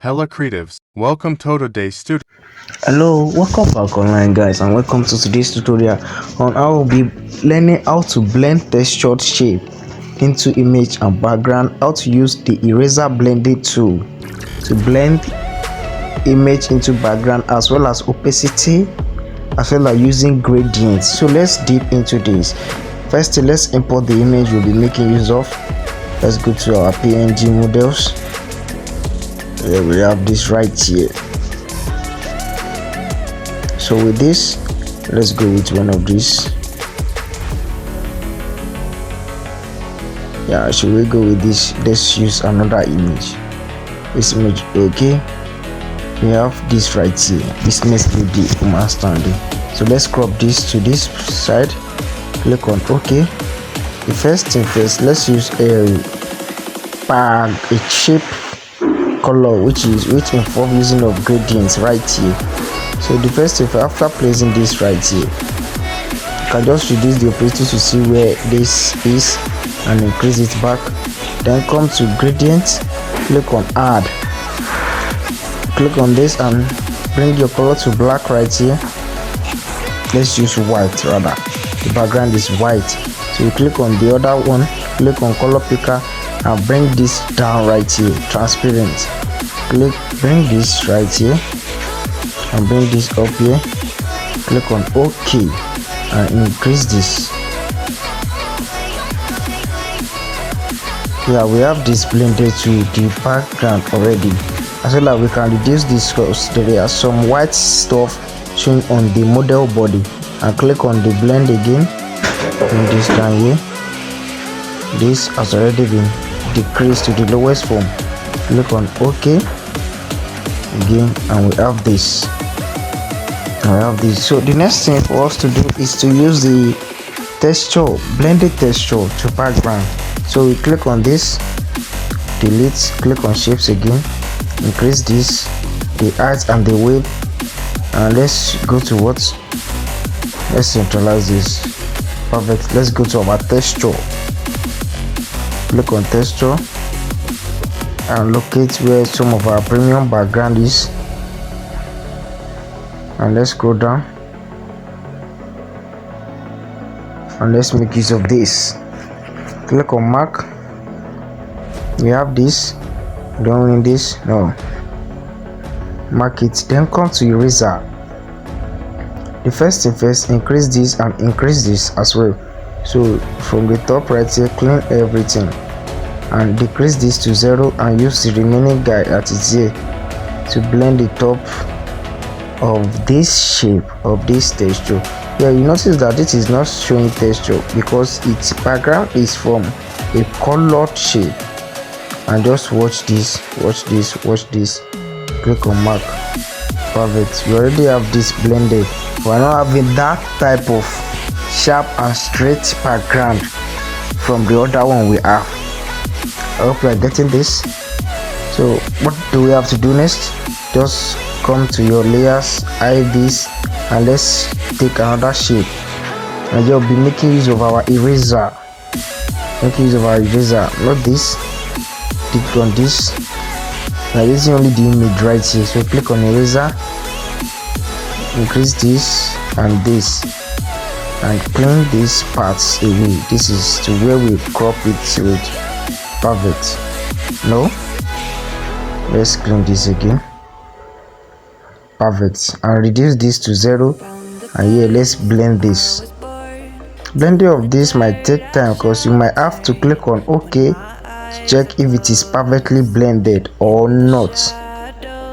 Hello creatives, welcome to today's studio. Hello, welcome back online guys, and welcome to today's tutorial on how we'll be learning how to blend textured shape into image and background, how to use the eraser blending tool to blend image into background, as well as opacity, as well as using gradients. So let's deep into this. First, let's import the image we'll be making use of. Let's go to our PNG models. Here we have this right here. So with this, let's go with one of these. Yeah, should we go with this? Let's use another image. This image, okay. We have this right here, business lady woman standing. So let's crop this to this side. Click on OK. The first thing first, let's use a shape color which involves using of gradients right here. So the first thing, after placing this right here, you can just reduce the opacity to see where this is and increase it back. Then come to gradients, click on add, click on this and bring your color to black right here. Let's use white rather, the background is white. So you click on the other one, click on color picker and bring this down right here, transparent. Bring this right here and bring this up here. Click on OK and increase this. Yeah, we have this blended to the background already, as well as we can reduce this because there are some white stuff showing on the model body. And click on the blend again, bring this down here. This has already been decreased to the lowest form. Click on OK again and we have this. So the next thing for us to do is to use the texture, blended texture to background. So we click on this, delete, click on shapes again, increase this, the height and the width, and let's go to let's centralize this. Perfect. Let's go to our texture, click on texture and locate where some of our premium background is, and let's go down and let's make use of this. Click on mark, we have this, don't need this, no, mark it. Then come to eraser. The first thing first, increase this and increase this as well. So from the top right here, clean everything and decrease this to 0 and use the remaining guy that is here to blend the top of this shape of this texture. Yeah, you notice that it is not showing texture because its background is from a colored shape. And just watch this, click on mark. Perfect. We already have this blended. We are not having that type of sharp and straight background from the other one we have. I hope you are getting this. So what do we have to do next? Just come to your layers, hide this, and let's take another shape. And you'll be making use of our eraser. Not this. Click on this. Now this is only the image right here. So click on eraser, increase this and this, and clean these parts away. This is to where we crop it with. Perfect. No. Let's clean this again. Perfect. And reduce this to 0. And here let's blend this. Blending of this might take time because you might have to click on OK to check if it is perfectly blended or not.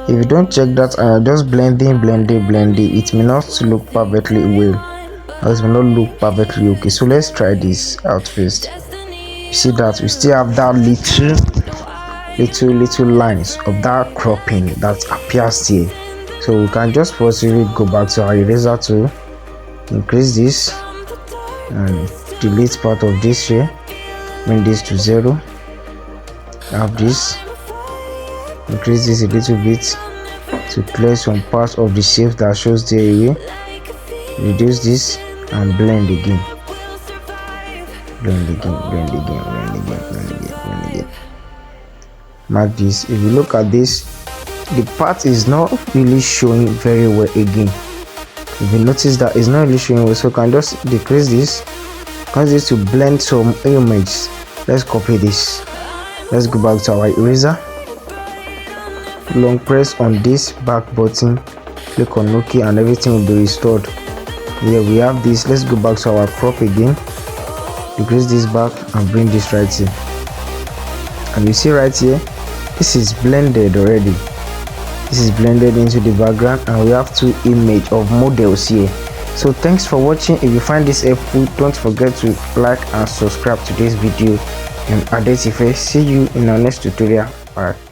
If you don't check that and you're just blending, it may not look perfectly well, or it may not look perfectly okay. So let's try this out first. You see that we still have that little lines of that cropping that appears here. So we can just possibly go back to our eraser tool, increase this and delete part of this here, bring this to 0, have this, increase this a little bit to clear some parts of the shape that shows there here, reduce this and blend again. Mark this. If you look at this, the path is not really showing very well again. If you notice that it's not really showing well, so you can just decrease this, cause this to blend some images. Let's copy this. Let's go back to our eraser. Long press on this back button, click on OK, and everything will be restored. Here we have this. Let's go back to our crop again, decrease this back and bring this right here, and you see right here this is blended already. This is blended into the background, and we have two images of models here. So thanks for watching. If you find this helpful, don't forget to like and subscribe to this video. And Adesife, see you in our next tutorial. Bye.